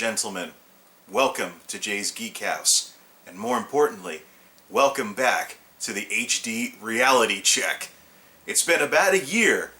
gentlemen, welcome to Jay's Geek House, and more importantly, welcome back to the HD Reality Check. It's been about a year,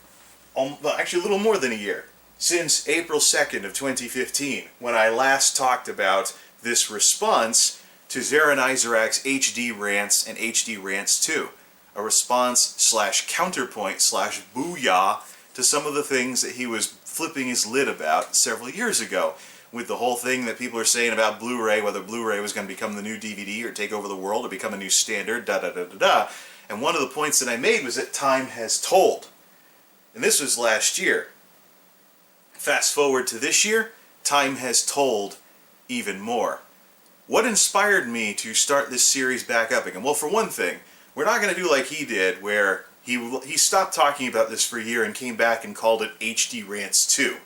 well, actually a little more than a year, since April 2nd of 2015, when I last talked about this response to Zaran Isarak's HD Rants and HD Rants 2, a response slash counterpoint slash booyah to some of the things that he was flipping his lid about several years ago, with the whole thing that people are saying about Blu-ray, whether Blu-ray was going to become the new DVD or take over the world or become a new standard, da-da-da-da-da. And one of the points that I made was that time has told. And this was last year. Fast forward to this year, time has told even more. What inspired me to start this series back up again? Well, for one thing, we're not going to do like he did, where he stopped talking about this for a year and came back and called it HD Rants 2.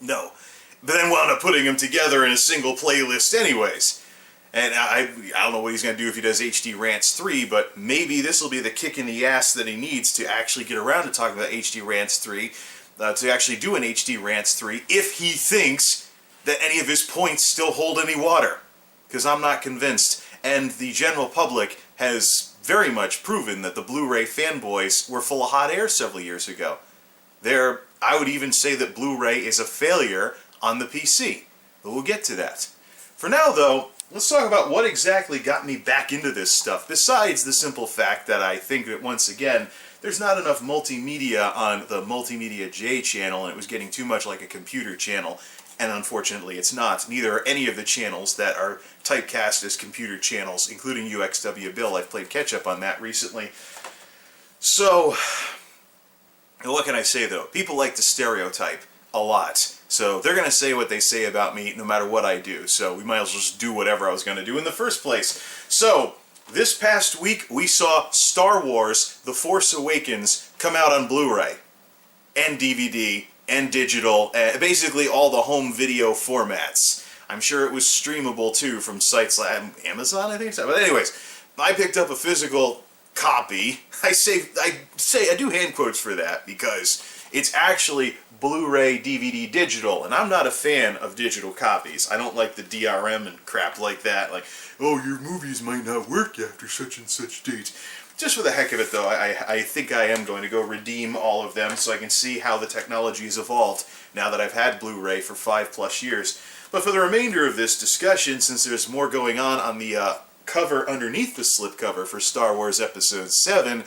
No. But then wound up putting them together in a single playlist anyways. And I don't know what he's going to do if he does HD Rants 3, but maybe this will be the kick in the ass that he needs to actually get around to talking about HD Rants 3, to actually do an HD Rants 3, if he thinks that any of his points still hold any water. Because I'm not convinced. And the general public has very much proven that the Blu-ray fanboys were full of hot air several years ago. I would even say that Blu-ray is a failure on the PC. But we'll get to that. For now, though, let's talk about what exactly got me back into this stuff, besides the simple fact that I think that, once again, there's not enough multimedia on the MultimediaJay channel, and it was getting too much like a computer channel. And unfortunately it's not. Neither are any of the channels that are typecast as computer channels, including UXW Bill. I've played catch-up on that recently. So, what can I say though? People like to stereotype a lot. So they're going to say what they say about me no matter what I do. So we might as well just do whatever I was going to do in the first place. So, this past week we saw Star Wars The Force Awakens come out on Blu-ray and DVD and digital, basically all the home video formats. I'm sure it was streamable too from sites like Amazon, I think so. But anyways, I picked up a physical copy. I do hand quotes for that because it's actually Blu-ray, DVD, digital, and I'm not a fan of digital copies. I don't like the DRM and crap like that, like, oh, your movies might not work after such and such date. Just for the heck of it, though, I think I am going to go redeem all of them so I can see how the technology has evolved now that I've had Blu-ray for 5+ years. But for the remainder of this discussion, since there's more going on the cover underneath the slipcover for Star Wars Episode 7,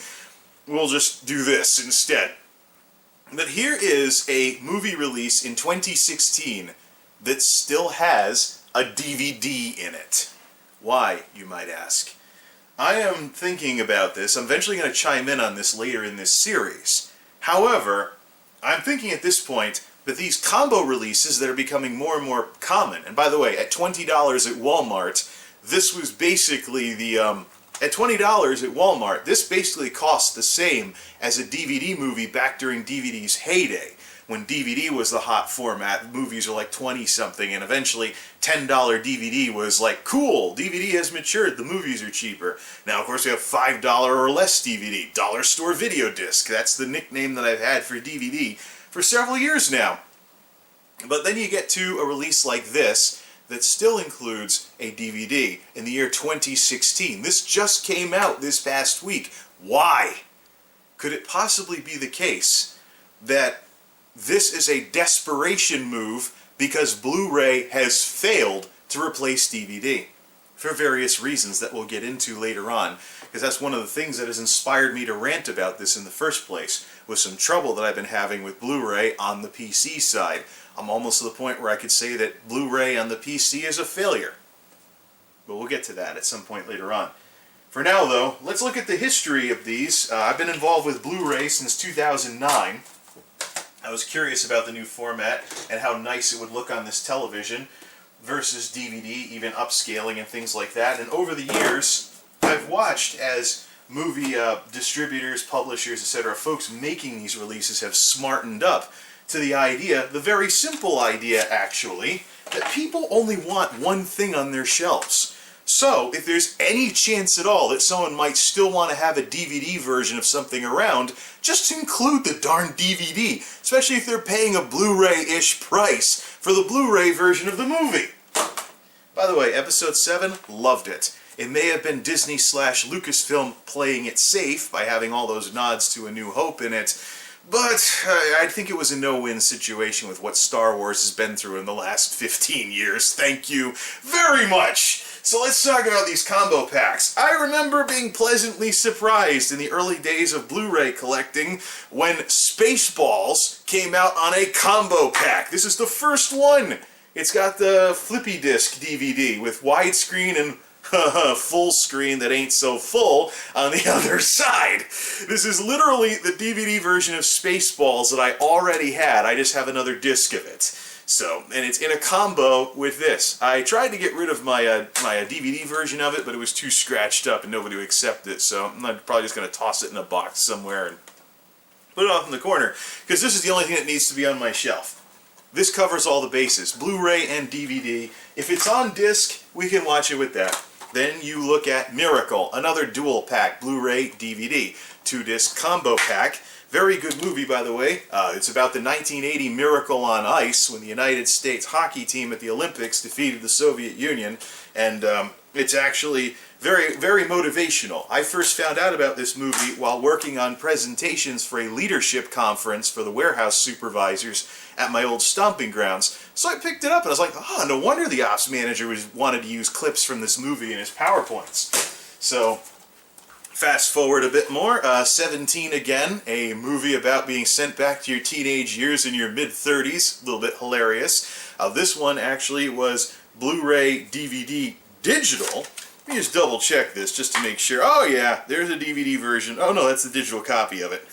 we'll just do this instead. But here is a movie release in 2016 that still has a DVD in it. Why, you might ask? I am thinking about this. I'm eventually going to chime in on this later in this series. However, I'm thinking at this point that these combo releases that are becoming more and more common, and by the way, at $20 at Walmart, this was basically the, at $20 at Walmart, this basically cost the same as a DVD movie back during DVD's heyday. When DVD was the hot format, movies were like 20-something, and eventually $10 DVD was like, cool, DVD has matured, the movies are cheaper. Now, of course, we have $5 or less DVD, dollar store video disc. That's the nickname that I've had for DVD for several years now. But then you get to a release like this that still includes a DVD in the year 2016. This just came out this past week. Why? Could it possibly be the case that this is a desperation move because Blu-ray has failed to replace DVD? For various reasons that we'll get into later on, because that's one of the things that has inspired me to rant about this in the first place, with some trouble that I've been having with Blu-ray on the PC side. I'm almost to the point where I could say that Blu-ray on the PC is a failure. But we'll get to that at some point later on. For now, though, let's look at the history of these. I've been involved with Blu-ray since 2009. I was curious about the new format and how nice it would look on this television versus DVD, even upscaling and things like that. And over the years, I've watched as movie distributors, publishers, etc., folks making these releases have smartened up to the idea, the very simple idea actually, that people only want one thing on their shelves. So, if there's any chance at all that someone might still want to have a DVD version of something around, just include the darn DVD, especially if they're paying a Blu-ray-ish price for the Blu-ray version of the movie. By the way, Episode 7, loved it. It may have been Disney/Lucasfilm playing it safe by having all those nods to A New Hope in it, but I think it was a no-win situation with what Star Wars has been through in the last 15 years. Thank you very much! So let's talk about these combo packs. I remember being pleasantly surprised in the early days of Blu-ray collecting when Spaceballs came out on a combo pack. This is the first one. It's got the flippy disc DVD with widescreen and full screen that ain't so full on the other side. This is literally the DVD version of Spaceballs that I already had. I just have another disc of it. So, and it's in a combo with this. I tried to get rid of my DVD version of it, but it was too scratched up and nobody would accept it, so I'm probably just going to toss it in a box somewhere and put it off in the corner, because this is the only thing that needs to be on my shelf. This covers all the bases, Blu-ray and DVD. If it's on disc, we can watch it with that. Then you look at Miracle, another dual pack, Blu-ray, DVD, 2-disc combo pack. Very good movie, by the way. It's about the 1980 Miracle on Ice when the United States hockey team at the Olympics defeated the Soviet Union, and it's actually very, very motivational. I first found out about this movie while working on presentations for a leadership conference for the warehouse supervisors at my old stomping grounds. So I picked it up and I was like, oh, no wonder the ops manager wanted to use clips from this movie in his PowerPoints. So, fast forward a bit more, 17 again, a movie about being sent back to your teenage years in your mid-30s, a little bit hilarious. This one actually was Blu-ray DVD digital. Let me just double check this just to make sure. Oh yeah, there's a DVD version. Oh no, that's the digital copy of it.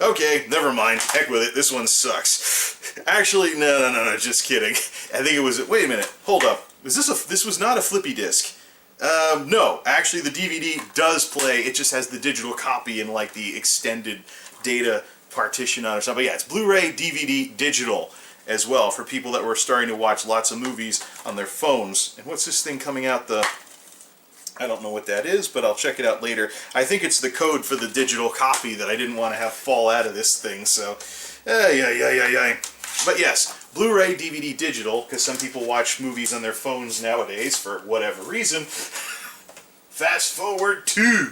Okay, never mind. Heck with it. This one sucks. Actually, no, just kidding. I think it was, wait a minute, hold up. This was not a flippy disk. No, actually the DVD does play, it just has the digital copy and like the extended data partition on it or something. But yeah, it's Blu-ray, DVD, digital as well for people that were starting to watch lots of movies on their phones. And what's this thing coming out I don't know what that is, but I'll check it out later. I think it's the code for the digital copy that I didn't want to have fall out of this thing, so yeah. But yes, Blu-ray, DVD, digital, because some people watch movies on their phones nowadays for whatever reason. Fast forward to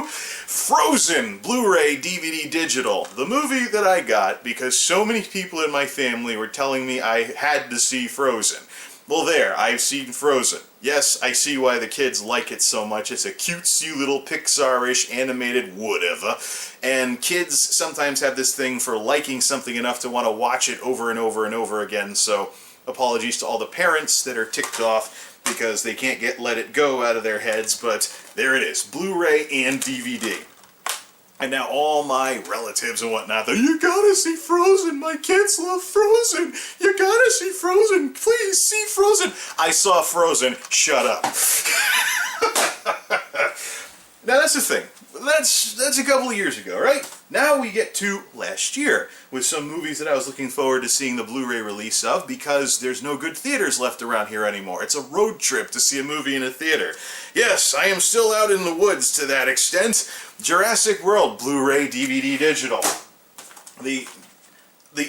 Frozen, Blu-ray, DVD, digital. The movie that I got because so many people in my family were telling me I had to see Frozen. Well there, I've seen Frozen. Yes, I see why the kids like it so much. It's a cutesy little Pixar-ish animated whatever. And kids sometimes have this thing for liking something enough to want to watch it over and over and over again. So apologies to all the parents that are ticked off because they can't let it go out of their heads. But there it is, Blu-ray and DVD. And now all my relatives and whatnot, you gotta see Frozen, my kids love Frozen, you gotta see Frozen, please see Frozen. I saw Frozen, shut up. Now that's the thing, that's a couple of years ago, right? Now we get to last year, with some movies that I was looking forward to seeing the Blu-ray release of, because there's no good theaters left around here anymore. It's a road trip to see a movie in a theater. Yes, I am still out in the woods to that extent. Jurassic World, Blu-ray, DVD, digital. The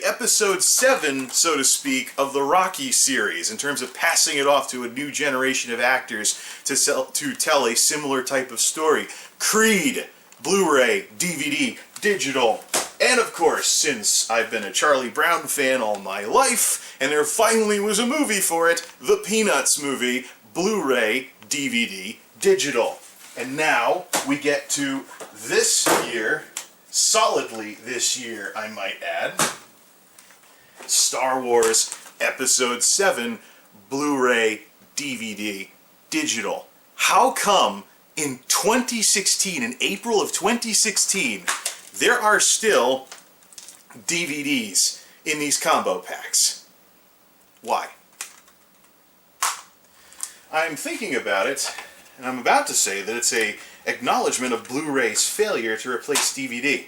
episode 7, so to speak, of the Rocky series, in terms of passing it off to a new generation of actors to tell a similar type of story. Creed, Blu-ray, DVD, digital. And of course, since I've been a Charlie Brown fan all my life, and there finally was a movie for it, the Peanuts movie, Blu-ray, DVD, digital. And now we get to this year, solidly this year, I might add, Star Wars Episode 7, Blu-ray, DVD, digital. How come in 2016, in April of 2016, there are still DVDs in these combo packs? Why? I'm thinking about it, and I'm about to say that it's an acknowledgement of Blu-ray's failure to replace DVD.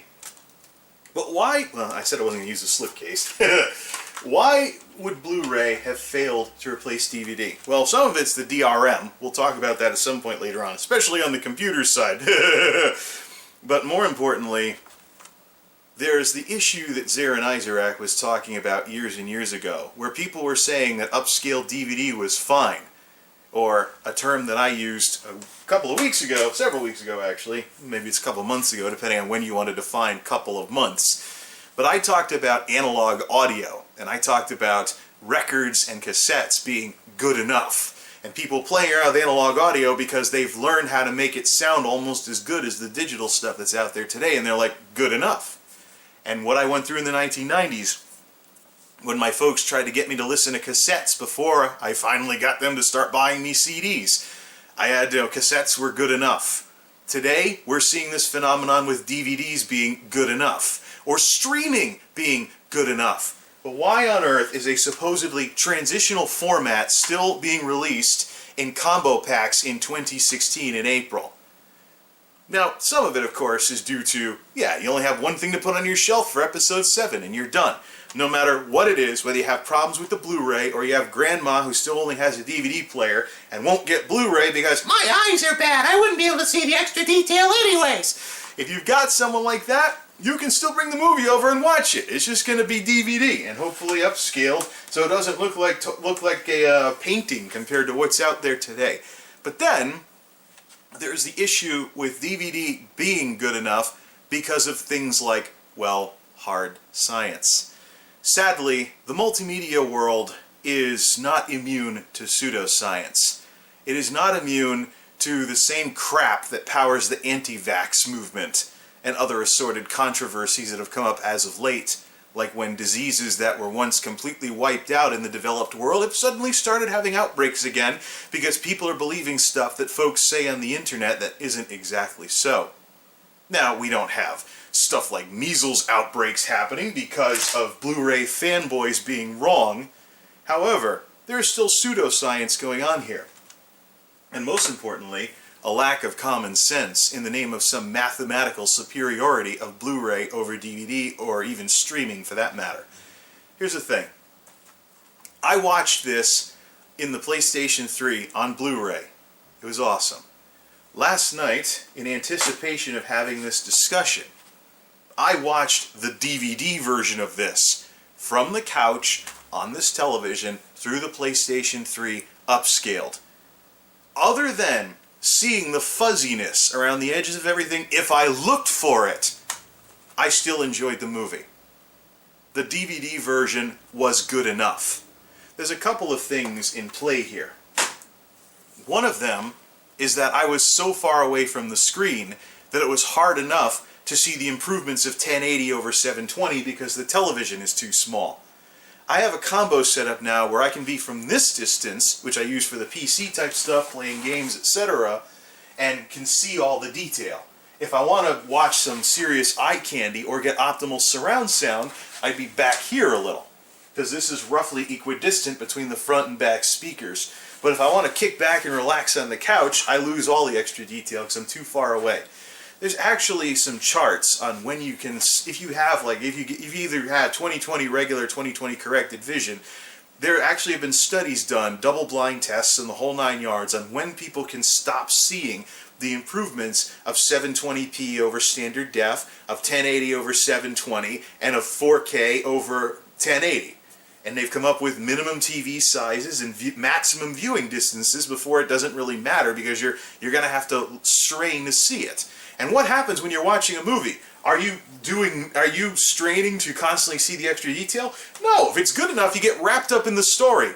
But why? Well, I said I wasn't going to use a slipcase. Why would Blu-ray have failed to replace DVD? Well, some of it's the DRM. We'll talk about that at some point later on, especially on the computer side. But more importantly, there's the issue that Zara and Isaac was talking about years and years ago, where people were saying that upscaled DVD was fine. Or a term that I used a couple of weeks ago, several weeks ago actually, maybe it's a couple of months ago, depending on when you want to define couple of months. But I talked about analog audio, and I talked about records and cassettes being good enough. And people playing around with analog audio because they've learned how to make it sound almost as good as the digital stuff that's out there today, and they're like, good enough. And what I went through in the 1990s, when my folks tried to get me to listen to cassettes before I finally got them to start buying me CDs, I had, cassettes were good enough. Today, we're seeing this phenomenon with DVDs being good enough, or streaming being good enough. But why on earth is a supposedly transitional format still being released in combo packs in 2016 in April? Now, some of it, of course, is due to, you only have one thing to put on your shelf for episode 7 and you're done. No matter what it is, whether you have problems with the Blu-ray or you have grandma who still only has a DVD player and won't get Blu-ray because my eyes are bad, I wouldn't be able to see the extra detail anyways. If you've got someone like that, you can still bring the movie over and watch it. It's just going to be DVD and hopefully upscaled so it doesn't look like a painting compared to what's out there today. But then there's the issue with DVD being good enough because of things like, well, hard science. Sadly, the multimedia world is not immune to pseudoscience. It is not immune to the same crap that powers the anti-vax movement and other assorted controversies that have come up as of late, like when diseases that were once completely wiped out in the developed world have suddenly started having outbreaks again because people are believing stuff that folks say on the internet that isn't exactly so. Now, we don't have stuff like measles outbreaks happening because of Blu-ray fanboys being wrong. However, there is still pseudoscience going on here. And most importantly, a lack of common sense in the name of some mathematical superiority of Blu-ray over DVD or even streaming for that matter. Here's the thing. I watched this in the PlayStation 3 on Blu-ray. It was awesome. Last night, in anticipation of having this discussion, I watched the DVD version of this from the couch on this television through the PlayStation 3 upscaled. Other than seeing the fuzziness around the edges of everything, if I looked for it, I still enjoyed the movie. The DVD version was good enough. There's a couple of things in play here. One of them is that I was so far away from the screen that it was hard enough to see the improvements of 1080 over 720 because the television is too small. I have a combo set up now where I can be from this distance, which I use for the PC type stuff, playing games, etc., and can see all the detail. If I want to watch some serious eye candy or get optimal surround sound, I'd be back here a little, because this is roughly equidistant between the front and back speakers. But if I want to kick back and relax on the couch, I lose all the extra detail because I'm too far away. There's actually some charts on when you can, if you either have 20/20 regular, 20/20 corrected vision, there actually have been studies done, double-blind tests and the whole 9 yards, on when people can stop seeing the improvements of 720p over standard def, of 1080 over 720, and of 4K over 1080. And they've come up with minimum TV sizes and maximum viewing distances before it doesn't really matter because you're going to have to strain to see it. And what happens when you're watching a movie? Are you straining to constantly see the extra detail? No, if it's good enough, you get wrapped up in the story.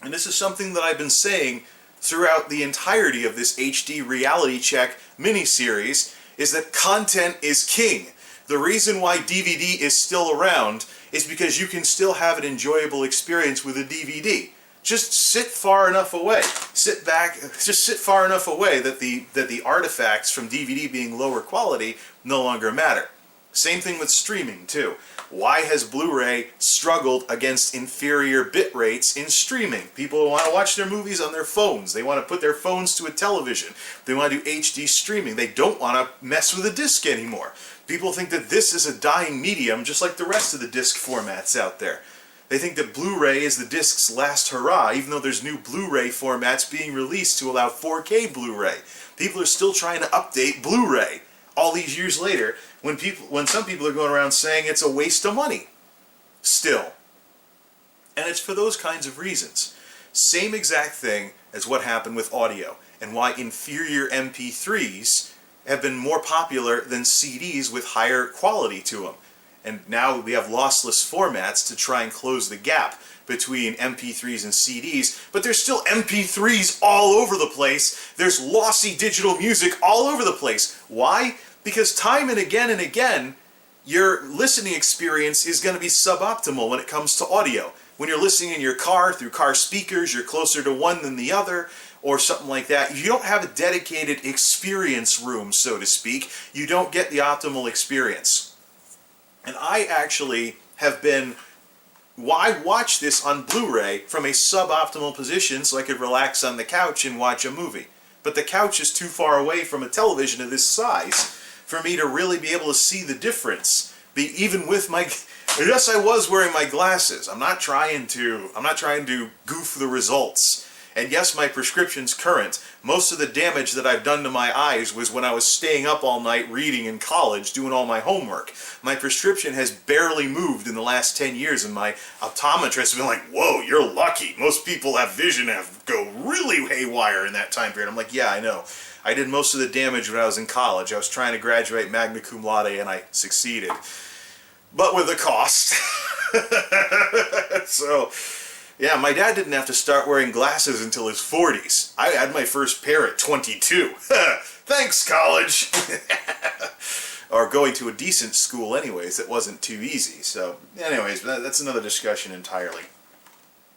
And this is something that I've been saying throughout the entirety of this HD Reality Check miniseries, is that content is king. The reason why DVD is still around is because you can still have an enjoyable experience with a DVD. Just sit far enough away. Sit back, just sit far enough away that the artifacts from DVD being lower quality no longer matter. Same thing with streaming too. Why has Blu-ray struggled against inferior bit rates in streaming? People want to watch their movies on their phones. They want to put their phones to a television. They want to do HD streaming. They don't want to mess with a disc anymore. People think that this is a dying medium just like the rest of the disc formats out there. They think that Blu-ray is the disc's last hurrah, even though there's new Blu-ray formats being released to allow 4K Blu-ray. People are still trying to update Blu-ray all these years later, when some people are going around saying it's a waste of money. Still. And it's for those kinds of reasons. Same exact thing as what happened with audio, and why inferior MP3s have been more popular than CDs with higher quality to them. And now we have lossless formats to try and close the gap between MP3s and CDs, but there's still MP3s all over the place. There's lossy digital music all over the place. Why? Because time and again, your listening experience is going to be suboptimal when it comes to audio. When you're listening in your car through car speakers, you're closer to one than the other, or something like that. You don't have a dedicated experience room, so to speak. You don't get the optimal experience. And I actually have been... I watch this on Blu-ray from a suboptimal position so I could relax on the couch and watch a movie. But the couch is too far away from a television of this size for me to really be able to see the difference. Even with my... Yes, I was wearing my glasses. I'm not trying to goof the results. And yes, my prescription's current. Most of the damage that I've done to my eyes was when I was staying up all night reading in college, doing all my homework. My prescription has barely moved in the last 10 years, and my optometrist has been like, whoa, you're lucky. Most people have vision go really haywire in that time period. I'm like, yeah, I know. I did most of the damage when I was in college. I was trying to graduate magna cum laude, and I succeeded. But with a cost. So... yeah, my dad didn't have to start wearing glasses until his 40s. I had my first pair at 22. Thanks, college! Or going to a decent school anyways, that wasn't too easy. So, anyways, that's another discussion entirely.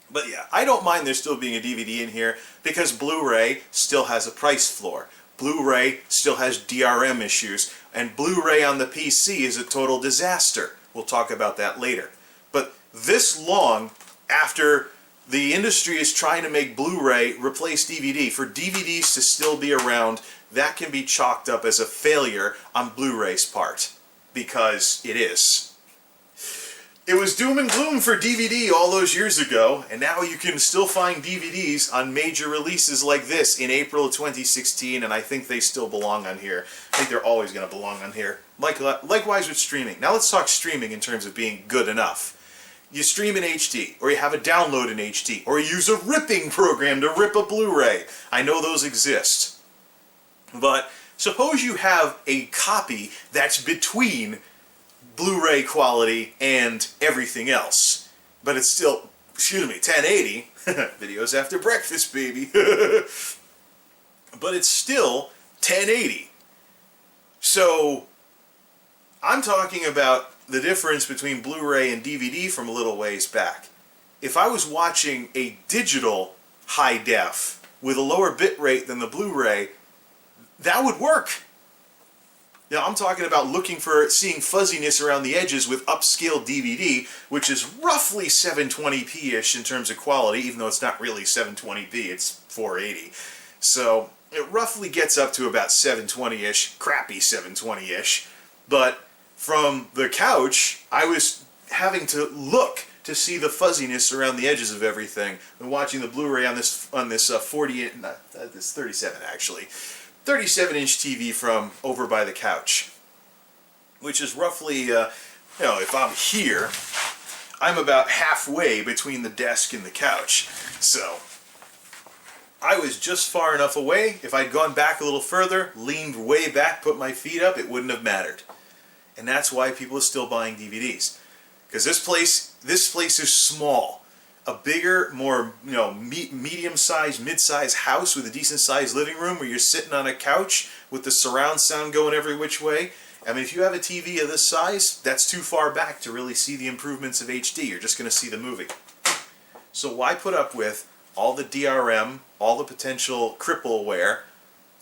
But yeah, I don't mind there still being a DVD in here because Blu-ray still has a price floor. Blu-ray still has DRM issues, and Blu-ray on the PC is a total disaster. We'll talk about that later. But this long... after the industry is trying to make Blu-ray replace DVD, for DVDs to still be around, that can be chalked up as a failure on Blu-ray's part. Because it is. It was doom and gloom for DVD all those years ago, and now you can still find DVDs on major releases like this in April of 2016, and I think they still belong on here. I think they're always going to belong on here. Likewise with streaming. Now let's talk streaming in terms of being good enough. You stream in HD, or you have a download in HD, or you use a ripping program to rip a Blu-ray. I know those exist. But suppose you have a copy that's between Blu-ray quality and everything else. But it's still, 1080. Videos after breakfast, baby. But it's still 1080. So, I'm talking about the difference between Blu-ray and DVD from a little ways back. If I was watching a digital high def with a lower bit rate than the Blu-ray, that would work. Now I'm talking about seeing fuzziness around the edges with Upscaled DVD, which is roughly 720p-ish in terms of quality, even though it's not really 720p, it's 480. So it roughly gets up to about 720-ish, crappy 720-ish, but from the couch, I was having to look to see the fuzziness around the edges of everything. And watching the Blu-ray on this 37 actually, 37-inch TV from over by the couch, which is roughly, if I'm here, I'm about halfway between the desk and the couch. So I was just far enough away. If I'd gone back a little further, leaned way back, put my feet up, it wouldn't have mattered. And that's why people are still buying DVDs. Because this place is small. A bigger, more medium-sized, mid-sized house with a decent-sized living room where you're sitting on a couch with the surround sound going every which way. I mean, if you have a TV of this size, that's too far back to really see the improvements of HD. You're just going to see the movie. So why put up with all the DRM, all the potential crippleware,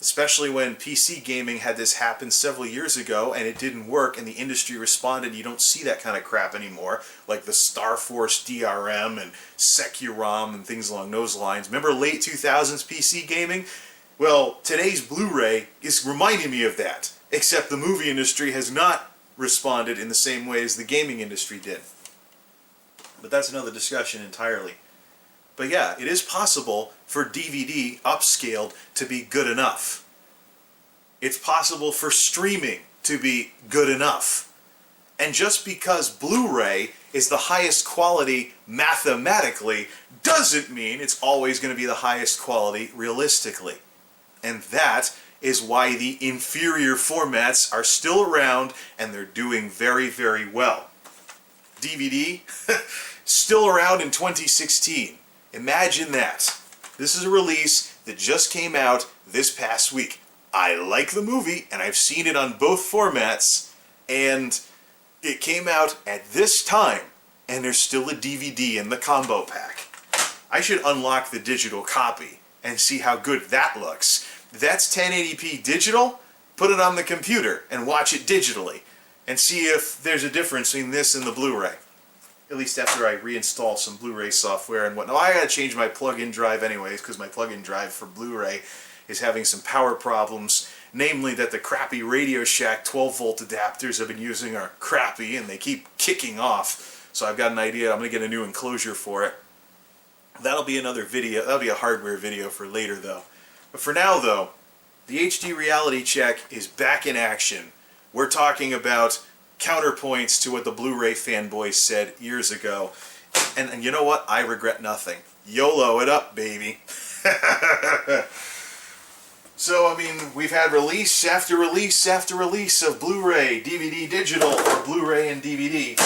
especially when PC gaming had this happen several years ago and it didn't work and the industry responded. You don't see that kind of crap anymore, like the Star Force DRM and Securom and things along those lines. Remember late 2000s PC gaming? Well, today's Blu-ray is reminding me of that, except the movie industry has not responded in the same way as the gaming industry did. But that's another discussion entirely. But yeah, it is possible for DVD upscaled to be good enough. It's possible for streaming to be good enough. And just because Blu-ray is the highest quality mathematically doesn't mean it's always going to be the highest quality realistically. And that is why the inferior formats are still around and they're doing very, very well. DVD, still around in 2016. Imagine that. This is a release that just came out this past week. I like the movie, and I've seen it on both formats, and it came out at this time, and there's still a DVD in the combo pack. I should unlock the digital copy and see how good that looks. If that's 1080p digital, put it on the computer and watch it digitally, and see if there's a difference between this and the Blu-ray. At least after I reinstall some Blu-ray software and whatnot. I gotta change my plug-in drive anyways, because my plug-in drive for Blu-ray is having some power problems. Namely that the crappy Radio Shack 12-volt adapters I've been using are crappy and they keep kicking off. So I've got an idea. I'm gonna get a new enclosure for it. That'll be another video. That'll be a hardware video for later though. But for now though, the HD Reality Check is back in action. We're talking about counterpoints to what the Blu-ray fanboys said years ago. And you know what? I regret nothing. YOLO it up, baby. So, I mean, we've had release after release after release of Blu-ray, DVD digital, or Blu-ray and DVD.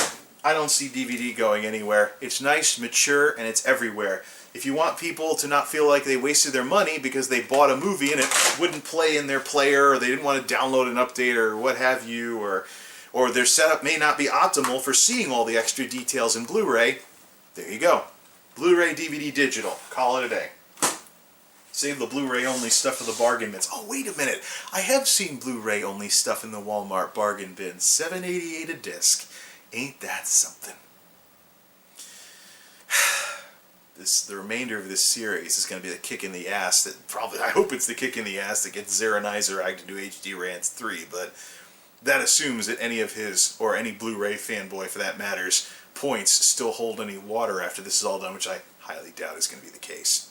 I don't see DVD going anywhere. It's nice, mature, and it's everywhere. If you want people to not feel like they wasted their money because they bought a movie and it wouldn't play in their player, or they didn't want to download an update, or what have you, or their setup may not be optimal for seeing all the extra details in Blu-ray, there you go. Blu-ray, DVD, digital. Call it a day. Save the Blu-ray only stuff for the bargain bins. Oh, wait a minute. I have seen Blu-ray only stuff in the Walmart bargain bin. $7.88 a disc. Ain't that something? The remainder of this series is going to be the kick in the ass that probably, I hope it's the kick in the ass that gets Zeranizer to do HD Rants 3, but that assumes that any of his, or any Blu-ray fanboy for that matters, points still hold any water after this is all done, which I highly doubt is going to be the case.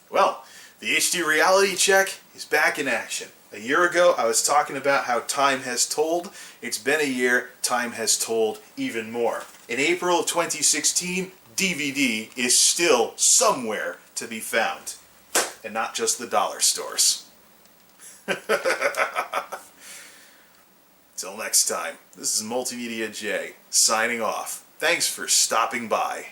Well, the HD Reality Check is back in action. A year ago, I was talking about how time has told. It's been a year, time has told even more. In April of 2016, DVD is still somewhere to be found. And not just the dollar stores. Till next time, this is MultimediaJay signing off. Thanks for stopping by.